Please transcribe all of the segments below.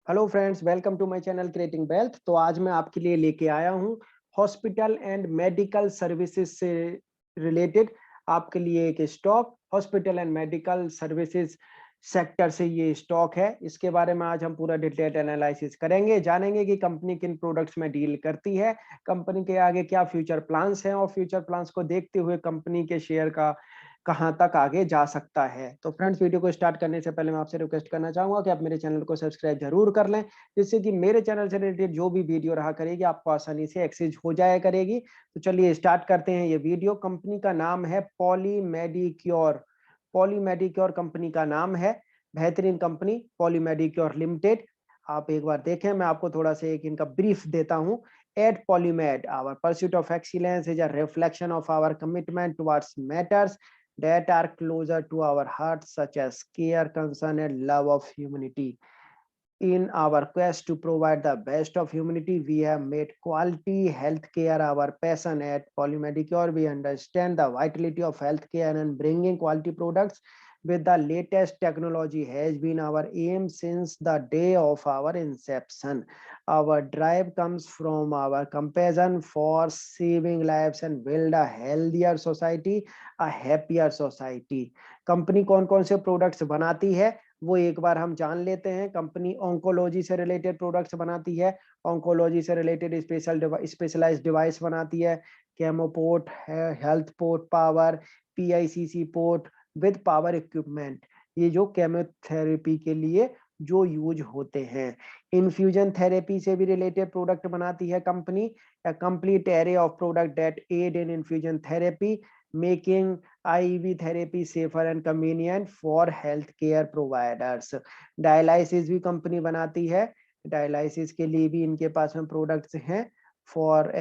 Hello friends, welcome to my channel creating wealth. तो आज मैं आपके लिए लेके आया हूँ हॉस्पिटल एंड मेडिकल सर्विसेज से रिलेटेड आपके लिए एक stock. Hospital and medical services sector से ये स्टॉक है। इसके बारे में आज हम पूरा डिटेल एनालिसिस करेंगे, जानेंगे कि कंपनी किन प्रोडक्ट्स में डील करती है, कंपनी के आगे क्या फ्यूचर प्लान्स हैं और फ्यूचर प्लान्स को देखते हुए कंपनी के शेयर का कहां तक आगे जा सकता है। तो फ्रेंड्स, वीडियो को स्टार्ट करने से पहले मैं आपसे रिक्वेस्ट करना चाहूंगा कि आप मेरे चैनल को सब्सक्राइब जरूर कर लें, जिससे कि मेरे चैनल से रिलेटेड जो भी वीडियो रहा करेगी आपको आसानी से एक्सेस हो जाया करेगी। तो चलिए स्टार्ट करते हैं ये वीडियो। कंपनी का नाम है पॉली मेडिक्योर। पॉली मेडिक्योर कंपनी का नाम है। बेहतरीन कंपनी पॉली मेडिक्योर लिमिटेड। आप एक बार देखें, मैं आपको थोड़ा सा एक इनका ब्रीफ देता हूं। At Polymed, our pursuit of excellence is a reflection of our commitment towards matters that are closer to our hearts, such as care, concern, and love of humanity. In our quest to provide the best of humanity, we have made quality healthcare our passion. At Polymedicure, we understand the vitality of healthcare, and bringing quality products with the latest technology has been our aim since the day of our inception. Our drive comes from our compassion for saving lives and build a healthier society, a happier society. Company कौन कौन से products बनाती है वो एक बार हम जान लेते हैं। कंपनी ऑन्कोलॉजी से रिलेटेड प्रोडक्ट्स बनाती है। ऑन्कोलॉजी से रिलेटेड स्पेशलाइज्ड डिवाइस बनाती है। केमोपोर्ट है, health port power, पीआईसीसी port with power equipment, ये जो केमोथेरेपी के लिए जो यूज होते हैं। इन्फ्यूजन थेरेपी से भी रिलेटेड प्रोडक्ट बनाती है company. a complete array of product that aid in infusion therapy, making IV therapy safer and convenient for healthcare providers. Dialysis भी कंपनी बनाती है। डायलिसिस के लिए भी इनके पास में प्रोडक्ट्स हैं for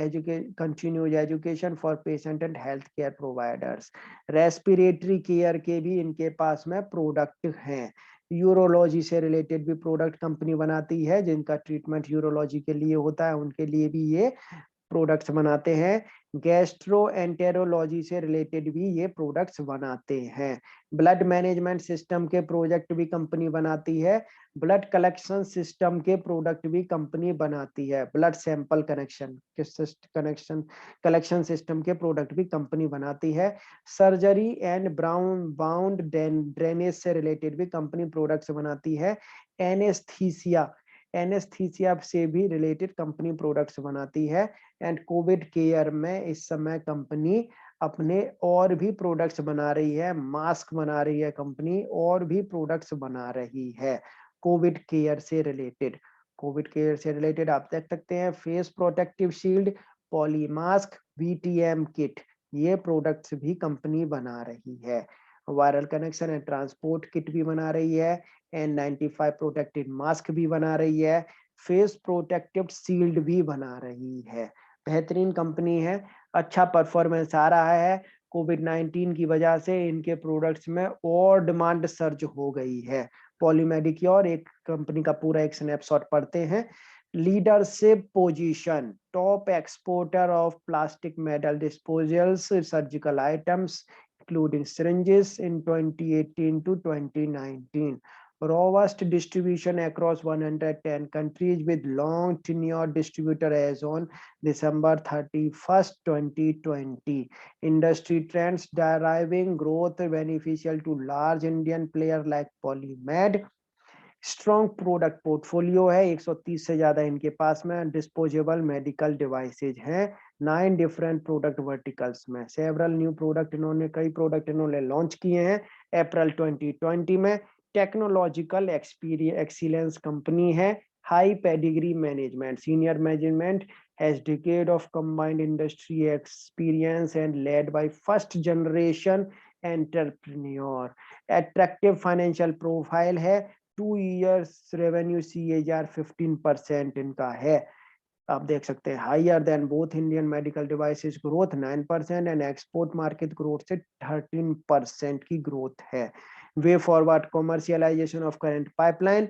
continues education for patient and health care providers. Respiratory care के भी इनके पास में प्रोडक्ट हैं। यूरोलॉजी से रिलेटेड भी प्रोडक्ट कंपनी बनाती है, जिनका ट्रीटमेंट यूरोलॉजी के लिए होता है उनके लिए भी ये प्रोडक्ट्स बनाते हैं। गैस्ट्रो एंटेरोलॉजी से रिलेटेड भी ये प्रोडक्ट्स बनाते हैं। ब्लड मैनेजमेंट सिस्टम के प्रोजेक्ट भी कंपनी बनाती है। ब्लड कलेक्शन सिस्टम के प्रोडक्ट भी कंपनी बनाती है। ब्लड सैंपल कलेक्शन सिस्टम के प्रोडक्ट भी कंपनी बनाती है। Surgery and brown bound drainage से रिलेटेड भी कंपनी प्रोडक्ट्स बनाती है। एनेस्थीसिया एनेस्थीसिया से भी रिलेटेड कंपनी प्रोडक्ट्स बनाती है। एंड कोविड केयर में इस समय कंपनी अपने और भी प्रोडक्ट्स बना रही है, मास्क बना रही है कंपनी, और भी प्रोडक्ट्स बना रही है कोविड केयर से रिलेटेड। कोविड केयर से रिलेटेड आप देख सकते हैं face protective shield, poly mask, BTM kit, ये प्रोडक्ट्स भी कंपनी बना रही है। Viral connection and transport kit भी बना रही है। N95 प्रोटेक्टेड मास्क भी बना रही है। फेस प्रोटेक्टिव शील्ड भी बना रही है। बेहतरीन कंपनी है, अच्छा परफॉर्मेंस आ रहा है। कोविड-19 की वजह से इनके प्रोडक्ट्स में और डिमांड सर्ज हो गई है। पॉलीमेडिक्योर एक कंपनी का पूरा एक स्नैपशॉट पढ़ते हैं। Leadership position, top exporter of plastic metal disposals surgical items including syringes in 2018 to 2019. Robust distribution across 110 countries with long tenure distributor as on December 31st, 2020. Industry trends driving growth beneficial to large Indian player like Polymed. Strong product portfolio है, 130 से ज्यादा इनके पास में disposable medical devices हैं 9 different product verticals में। Several new product इन्होंने कई product इन्होंने लॉन्च किए हैं अप्रैल 2020 में। टेक्नोलॉजिकल एक्सीलेंस कंपनी है। High pedigree management, senior management has decade of combined industry experience and led by first generation entrepreneur. Attractive financial profile है। 2 years revenue CAGR 15% इनका है। आप देख सकते हैं higher then both Indian medical devices growth 9% and export market growth से 13% की growth है। Way forward commercialisation of current pipeline,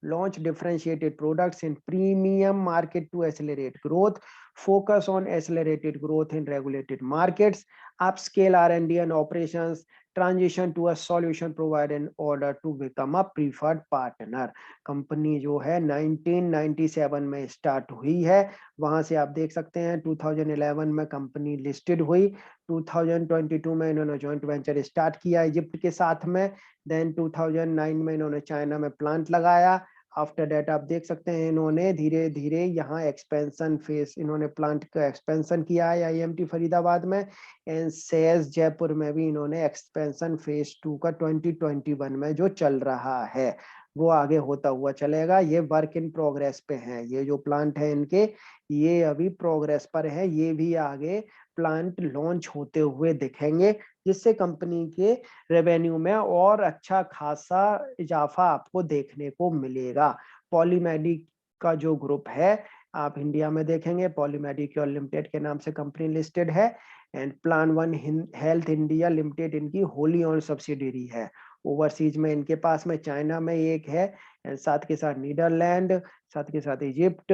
launch differentiated products in premium market to accelerate growth, focus on accelerated growth in regulated markets, upscale R&D and operations, transition to a solution provider in order to become a preferred partner. Company जो है 1997 में start हुई है, वहां से आप देख सकते हैं 2011 में कंपनी लिस्टेड हुई, 2022 में इन्होंने जॉइंट वेंचर स्टार्ट किया इजिप्ट के साथ में, देन 2009 में इन्होंने चाइना में प्लांट लगाया। आफ्टर दैट आप देख सकते हैं इन्होंने धीरे धीरे यहाँ एक्सपेंशन फेस, इन्होंने प्लांट का एक्सपेंशन किया है आईएमटी फरीदाबाद में, एंड सेज जयपुर में भी इन्होंने एक्सपेंशन फेज 2 का 2021 में जो चल रहा है वो आगे होता हुआ चलेगा। ये वर्क इन प्रोग्रेस पे हैं, ये जो प्लांट है इनके ये अभी प्रोग्रेस पर है, ये भी आगे प्लांट लॉन्च होते हुए दिखेंगे, जिससे कंपनी के रेवेन्यू में और अच्छा खासा इजाफा आपको देखने को मिलेगा। पॉलीमेडिक का जो ग्रुप है आप इंडिया में देखेंगे, पॉलीमेडिक्योर लिमिटेड के नाम से कंपनी लिस्टेड है, and plan one health India limited इनकी होली ओन सब्सिडियरी है। ओवरसीज में इनके पास में चाइना में एक है, एंड साथ के साथ नीदरलैंड, साथ के साथ इजिप्ट,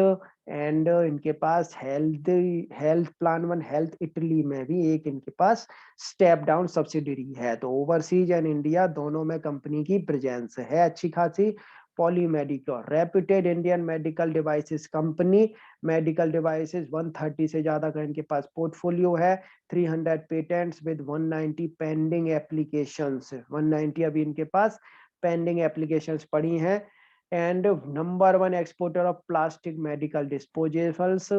एंड इनके पास health plan one health Italy में भी एक इनके पास स्टेप डाउन सब्सिडियरी है। तो ओवरसीज एंड इंडिया दोनों में कंपनी की प्रेजेंस है अच्छी खासी। Poly Medicure reputed Indian medical devices company, medical devices 130 से ज्यादा का इनके पास पोर्टफोलियो है, 300 पेटेंट्स विद 190 पेंडिंग एप्लीकेशंस, 190 अभी इनके पास पेंडिंग एप्लीकेशंस पड़ी हैं, and number 1 exporter of plastic medical disposables,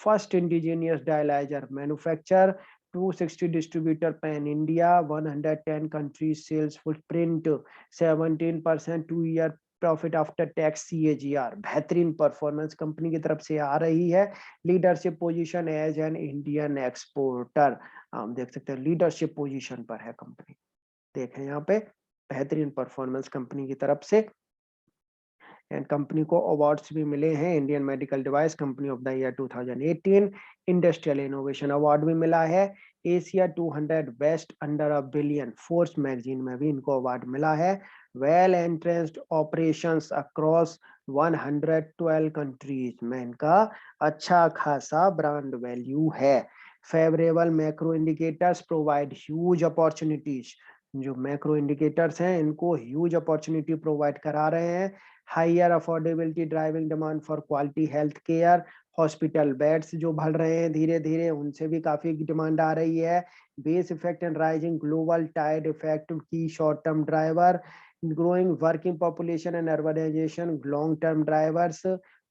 first indigenous dialyser manufacture, 260 distributor pan India, 110 country sales footprint, 17% 2 year profit after tax CAGR, बेहतरीन परफॉर्मेंस कंपनी की तरफ से आ रही है। Leadership position as an Indian exporter, हम देख सकते हैं लीडरशिप पोजीशन पर है कंपनी, देखें यहाँ पे बेहतरीन परफॉर्मेंस कंपनी की तरफ से, एंड कंपनी को अवार्ड्स भी मिले हैं, Indian medical device company of the year 2018, industrial innovation award भी मिला है, Asia 200 best under a billion Forbes magazine में भी इनको अवार्ड मिला है, well entrenched operations across 112 countries में इनका अच्छा खासा ब्रांड वैल्यू है, favourable macro indicators provide huge opportunities, जो मैक्रो इंडिकेटर्स हैं इनको ह्यूज अपॉर्चुनिटी प्रोवाइड करा रहे हैं, higher affordability driving demand for quality health care, hospital beds जो बढ़ रहे हैं धीरे धीरे उनसे भी काफी डिमांड आ रही है, base effect and rising global tide effect की short term driver, growing working population and urbanization long term drivers.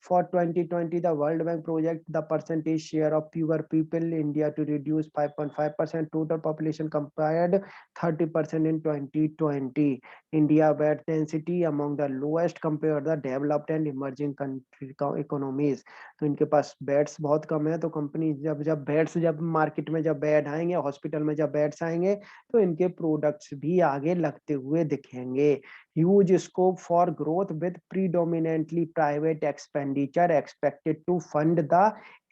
For 2020, the World Bank project the percentage share of fewer people in India to reduce 5.5% total population compared 30% in 2020. India bed density among the lowest compared the developed and emerging country economies. तो इनके पास beds बहुत कम है, तो company जब market में जब bed आएंगे, hospital में जब बेड्स आएंगे तो इनके प्रोडक्ट्स भी आगे लगते हुए दिखेंगे। Huge scope for growth with predominantly private expenditure expected to fund the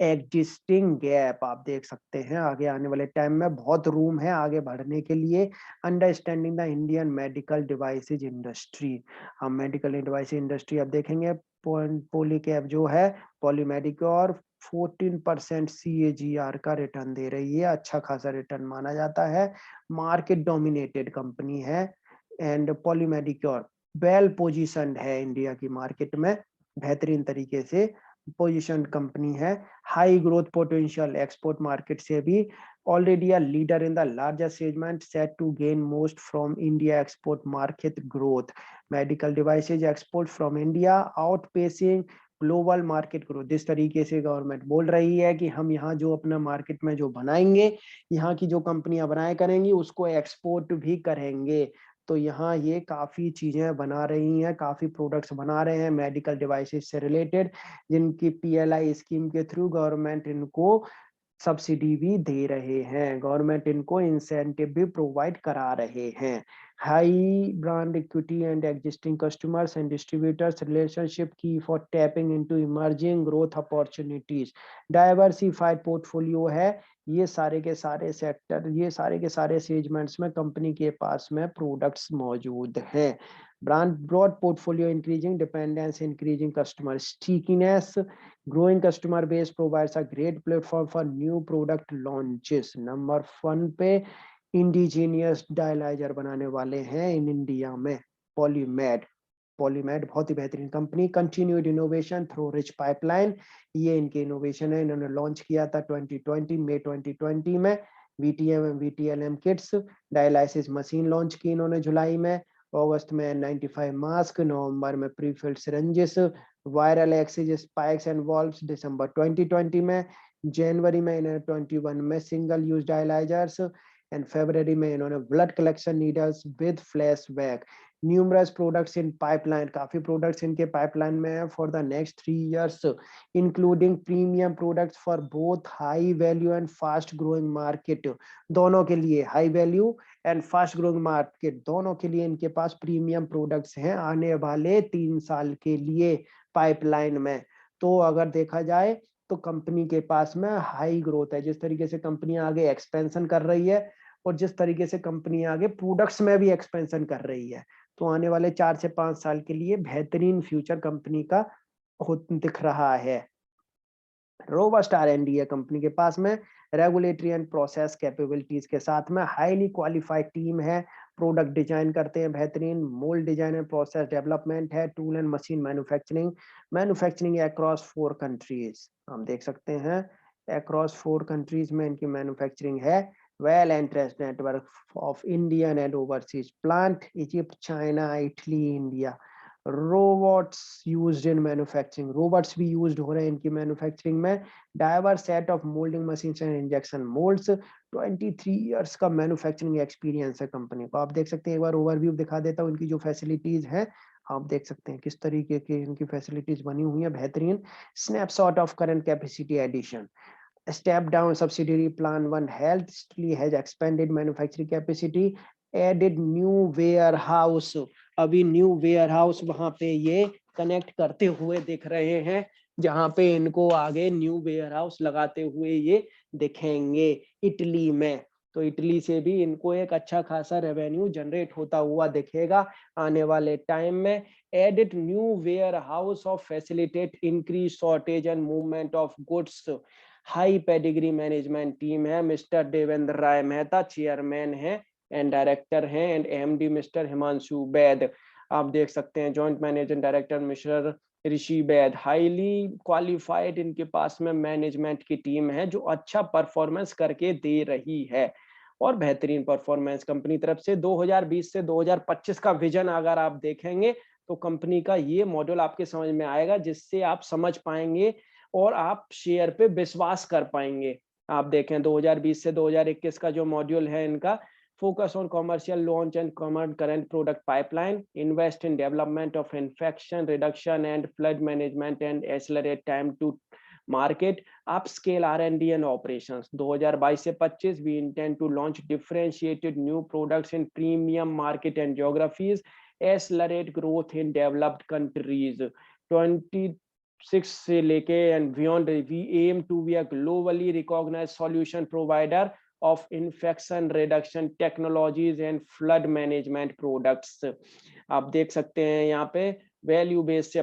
existing gap। आप देख सकते हैं आगे आने वाले टाइम में बहुत रूम है आगे बढ़ने के लिए। Understanding the Indian medical devices industry, हम मेडिकल डिवाइस इंडस्ट्री अब देखेंगे। पॉलीकैब जो है पॉलीमेडिक्योर 14% CAGR का रिटर्न दे रही है, अच्छा खासा रिटर्न माना जाता है, मार्केट डोमिनेटेड कंपनी है, एंड पॉलीमेडिक्योर वेल पोजीशनड है इंडिया की मार्केट में, बेहतरीन तरीके से पोजीशन कंपनी है, high growth potential export market से भी already a leader in the largest segment set to gain most from India export market growth, medical devices export from India outpacing global market growth. जिस तरीके से government बोल रही है कि हम यहाँ जो अपना मार्केट में जो बनाएंगे, यहाँ की जो कंपनियां बनाए करेंगी उसको एक्सपोर्ट भी करेंगे, तो यहाँ ये काफी चीजें बना रही हैं, काफी प्रोडक्ट्स बना रहे हैं मेडिकल डिवाइसेस से रिलेटेड, जिनकी PLI स्कीम के थ्रू गवर्नमेंट इनको सब्सिडी भी दे रहे हैं, गवर्नमेंट इनको इंसेंटिव भी प्रोवाइड करा रहे हैं। High brand equity and existing customers and distributors relationship key for tapping into emerging growth opportunities. Diversified portfolio है, ये सारे के सारे सेक्टर, ये सारे के सारे सेगमेंट्स में कंपनी के पास में प्रोडक्ट्स मौजूद हैं. Brand broad portfolio increasing dependence, increasing customer stickiness, growing customer base provides a great platform for new product launches. Number 1 पे इंडिजीनियस डायलाइजर बनाने वाले हैं इन इंडिया में, पॉलीमेड. पॉलीमेड बहुत ही बेहतरीन company. Continued innovation through rich pipeline, ये इनके इनोवेशन है. इन्होंने लॉन्च किया था 2020 मई 2020 में VTM VTLM kits. Dialysis machine launch की इन्होंने जुलाई में. अगस्त में 95 मास्क, नवंबर में prefilled syringes, viral axis spikes and valves दिसंबर 2020 में. जनवरी में इन्होंने 21 में सिंगल यूज डायलाइजर्स एंड फरवरी में इन्होंने blood collection needles with flashback. Numerous products in pipeline, काफी प्रोडक्ट्स इनके पाइपलाइन में है for the next 3 years, including premium products for both high value and fast growing market. दोनों के लिए, high value and fast growing market, दोनों के लिए इनके पास प्रीमियम प्रोडक्ट्स हैं आने वाले 3 साल के लिए पाइपलाइन में. तो अगर देखा जाए तो कंपनी के पास में हाई ग्रोथ है. जिस तरीके से कंपनी आगे एक्सपेंशन कर रही है और जिस तरीके से कंपनी आगे प्रोडक्ट्स में भी एक्सपेंशन कर रही है, तो आने वाले 4 से 5 साल के लिए बेहतरीन फ्यूचर कंपनी का दिख रहा है. रोबस्ट R&D है कंपनी के पास में, रेगुलेटरी एंड प्रोसेस कैपेबिलिटीज के साथ में हाईली क्वालिफाइड टीम है. प्रोडक्ट डिजाइन करते हैं बेहतरीन, mould design and process development है, tool and machine manufacturing, manufacturing across 4 countries. हम देख सकते हैं अक्रॉस 4 कंट्रीज में इनकी मैन्युफैक्चरिंग है. Well एंट्रेंस्ड network of Indian and overseas plant, Egypt, China, Italy, India. Robots used in manufacturing, robots भी used हो रहे हैं इनकी मैन्युफैक्चरिंग में. Diverse set of moulding machines and injection moulds. 23 years का मैन्युफैक्चरिंग एक्सपीरियंस है कंपनी को. आप देख सकते हैं, एक बार ओवरव्यू दिखा देता हूँ इनकी जो फैसिलिटीज हैं. आप देख सकते हैं किस तरीके की इनकी फैसिलिटीज बनी हुई है बेहतरीन. Snapshot of current capacity addition. Step down subsidiary plan 1 health has expanded manufacturing capacity, added new warehouse. अभी न्यू वेयरहाउस वहां पे ये कनेक्ट करते हुए दिख रहे हैं, जहां पे इनको आगे न्यू वेयरहाउस लगाते हुए ये दिखेंगे इटली में. तो इटली से भी इनको एक अच्छा खासा रेवेन्यू जनरेट होता हुआ दिखेगा आने वाले टाइम में. Added new warehouse of facilitate increase shortage and movement of goods. High pedigree management team है. मिस्टर देवेंद्र राय मेहता चेयरमैन है एंड डायरेक्टर हैं, एंड एमडी मिस्टर हिमांशु वैद. आप देख सकते हैं जॉइंट मैनेजिंग डायरेक्टर मिस्टर ऋषि वैद. हाईली क्वालिफाइड इनके पास में मैनेजमेंट की टीम है जो अच्छा परफॉर्मेंस करके दे रही है और बेहतरीन परफॉर्मेंस कंपनी तरफ से. 2020 से 2025 का विजन अगर आप देखेंगे तो कंपनी का ये मॉड्यूल आपके समझ में आएगा, जिससे आप समझ पाएंगे और आप शेयर पे विश्वास कर पाएंगे. आप देखें 2020 से 2021 का जो मॉड्यूल है इनका, focus on commercial launch and current product pipeline, invest in development of infection reduction and blood management and accelerate time to market, upscale R&D and operations. 2022 से 25 we intend to launch differentiated new products in premium market and geographies, accelerate growth in developed countries. 26 से लेके and beyond we aim to be a globally recognised solution provider of infection reduction technologies and flood management products. आप देख सकते हैं यहाँ पे value based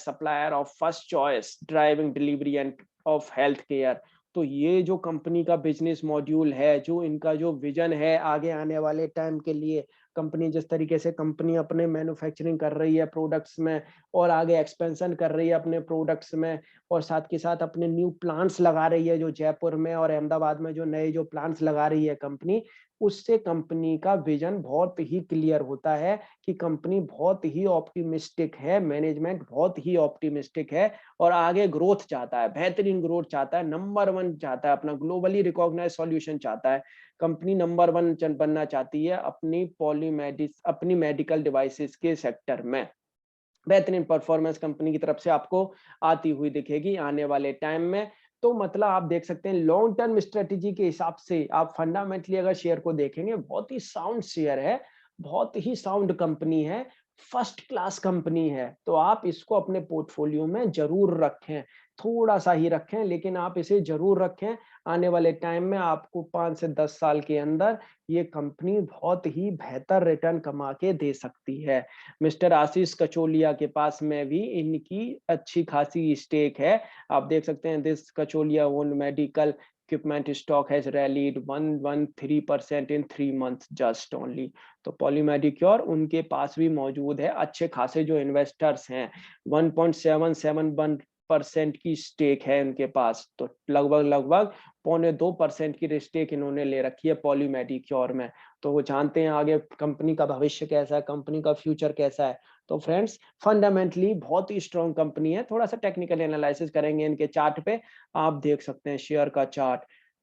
supplier of first choice driving delivery and of health care. तो ये जो company का बिजनेस मॉड्यूल है, जो इनका जो विजन है आगे आने वाले टाइम के लिए, कंपनी जिस तरीके से कंपनी अपने मैन्युफैक्चरिंग कर रही है प्रोडक्ट्स में और आगे एक्सपेंशन कर रही है अपने प्रोडक्ट्स में, और साथ के साथ अपने न्यू प्लांट्स लगा रही है जो जयपुर में और अहमदाबाद में जो नए जो प्लांट्स लगा रही है कंपनी, उससे कंपनी का विजन बहुत ही क्लियर होता है कि कंपनी बहुत ही ऑप्टिमिस्टिक है, मैनेजमेंट बहुत ही ऑप्टिमिस्टिक है और आगे ग्रोथ चाहता है, बेहतरीन ग्रोथ चाहता है, नंबर 1 चाहता है, अपना ग्लोबली रिकॉग्नाइज्ड सॉल्यूशन चाहता है. कंपनी नंबर 1 बनना चाहती है अपनी मेडिकल डिवाइसेस के सेक्टर में. बेहतरीन परफॉर्मेंस कंपनी की तरफ से आपको आती हुई दिखेगी आने वाले टाइम में. तो मतलब आप देख सकते हैं लॉन्ग टर्म स्ट्रेटेजी के हिसाब से आप फंडामेंटली अगर शेयर को देखेंगे बहुत ही साउंड शेयर है बहुत ही साउंड कंपनी है, फर्स्ट क्लास कंपनी है। तो आप इसको अपने पोर्टफोलियो में ज़रूर रखें, थोड़ा-सा ही रखें लेकिन आप इसे ज़रूर रखें। आने वाले टाइम में आपको 5 से 10 साल के अंदर ये कंपनी बहुत ही बेहतर रिटर्न कमा के दे सकती है। मिस्टर आशीष कचोलिया के पास में भी इनकी अच्छी खासी स्टेक है। आप देख सकते हैं this Kacholia owned medical equipment stock has rallied 113% in 3 months just only. तो पॉली मेडिक्योर उनके पास भी मौजूद है। अच्छे खासे जो इन्वेस्टर्स हैं 1.771% की स्टेक है उनके पास। तो लगभग-लगभग पौने 2% की स्टेक इन्होंने ले रखी है पॉली मेडिक्योर में। तो वो जानते हैं आगे कंपनी का भविष्य कैसा है, कंपनी का फ्यूचर कैसा है। तो फ्रेंड्स फंडामेंटली बहुत ही स्ट्रॉन्ग कंपनी है। थोड़ा-सा टेक्निकल एनालिसिस करेंगे इनके चार्ट पे। आप देख सकते हैं शेयर का चार्ट,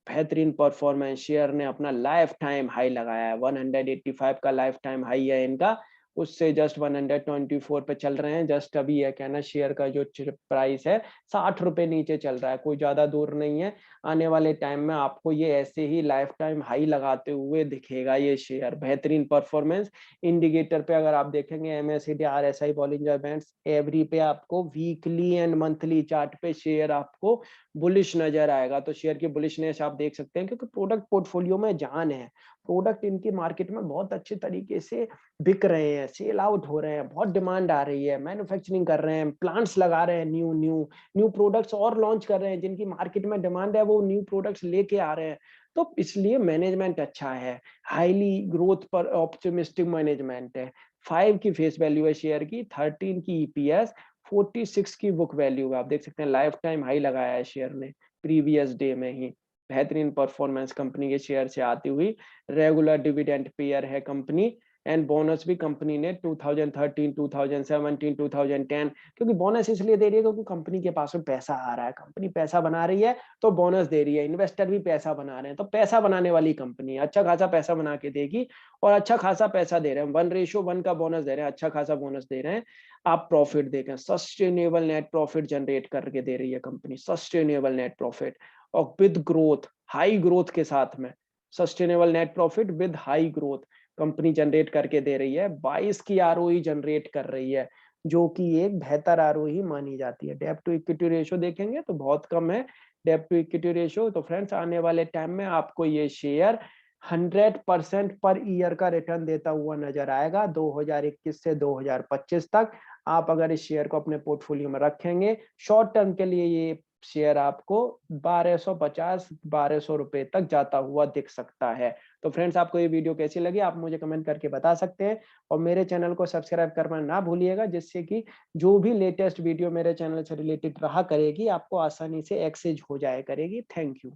बेहतरीन परफॉर्मेंस। शेयर ने अपना लाइफ टाइम हाई लगाया है, 185 का लाइफ टाइम हाई है इनका। उससे जस्ट 124 पे चल रहे हैं। जस्ट अभी है क्या ना, शेयर का जो प्राइस है 60 रुपए नीचे चल रहा है, कोई ज्यादा दूर नहीं है। आने वाले टाइम में आपको ये ऐसे ही लाइफ टाइम हाई लगाते हुए दिखेगा ये शेयर। बेहतरीन परफॉर्मेंस। इंडिकेटर पे अगर आप देखेंगे MSCI, RSI, Bollinger bands, every पे आपको वीकली एंड मंथली चार्ट पे शेयर आपको बुलिश नजर आएगा। तो शेयर की बुलिशनेस आप देख सकते हैं क्योंकि प्रोडक्ट पोर्टफोलियो में जान है। प्रोडक्ट इनकी मार्केट में बहुत अच्छे तरीके से बिक रहे हैं, सेल आउट हो रहे हैं, बहुत डिमांड आ रही है, मैन्युफैक्चरिंग कर रहे हैं, प्लांट्स लगा रहे हैं, न्यू न्यू न्यू प्रोडक्ट्स और लॉन्च कर रहे हैं। जिनकी मार्केट में डिमांड है वो न्यू प्रोडक्ट्स लेके आ रहे हैं। तो इसलिए मैनेजमेंट अच्छा है, हाईली ग्रोथ पर ऑप्टिमिस्टिक मैनेजमेंट है। 5 की फेस वैल्यू है शेयर की, 13 की ईपीएस, 46 की बुक वैल्यू है। आप देख सकते हैं लाइफ टाइम हाई लगाया है शेयर ने प्रीवियस डे में ही। बेहतरीन परफॉर्मेंस कंपनी के शेयर से आती हुई। रेगुलर डिविडेंड पेयर है कंपनी। एंड बोनस भी कंपनी ने 2013, 2017, 2010, क्योंकि बोनस इसलिए दे रही है क्योंकि कंपनी के पास में पैसा आ रहा है, कंपनी पैसा बना रही है तो बोनस दे रही है। इन्वेस्टर भी पैसा बना रहे हैं, तो पैसा बनाने वाली कंपनी है, अच्छा खासा पैसा बना के देगी और अच्छा खासा पैसा दे रहे हैं। 1:1 का बोनस दे रहे हैं, अच्छा खासा बोनस दे रहे हैं। आप प्रॉफिट देखें, सस्टेनेबल नेट प्रॉफिट जनरेट करके दे रही है कंपनी, सस्टेनेबल नेट प्रॉफिट और विद ग्रोथ, हाई ग्रोथ के साथ में। Sustainable net profit with high growth company generate करके दे रही है। 22 की आरओई जनरेट कर रही है, जो कि एक बेहतर आरओई मानी जाती है। डेब्ट टू इक्विटी रेशियो देखेंगे तो बहुत कम है डेब्ट टू इक्विटी रेशियो। तो फ्रेंड्स आने वाले टाइम में आपको ये शेयर 100% पर ईयर का रिटर्न देता हुआ नजर आएगा 2021 से 2025 तक। आप अगर इस शेयर को अपने पोर्टफोलियो में रखेंगे शॉर्ट टर्म के लिए, ये शेयर आपको 1250-1200 रुपए तक जाता हुआ दिख सकता है। तो फ्रेंड्स आपको ये वीडियो कैसी लगी आप मुझे कमेंट करके बता सकते हैं और मेरे चैनल को सब्सक्राइब करना ना भूलिएगा, जिससे कि जो भी लेटेस्ट वीडियो मेरे चैनल से रिलेटेड रहा करेगी आपको आसानी से एक्सेस हो जाया करेगी। Thank you.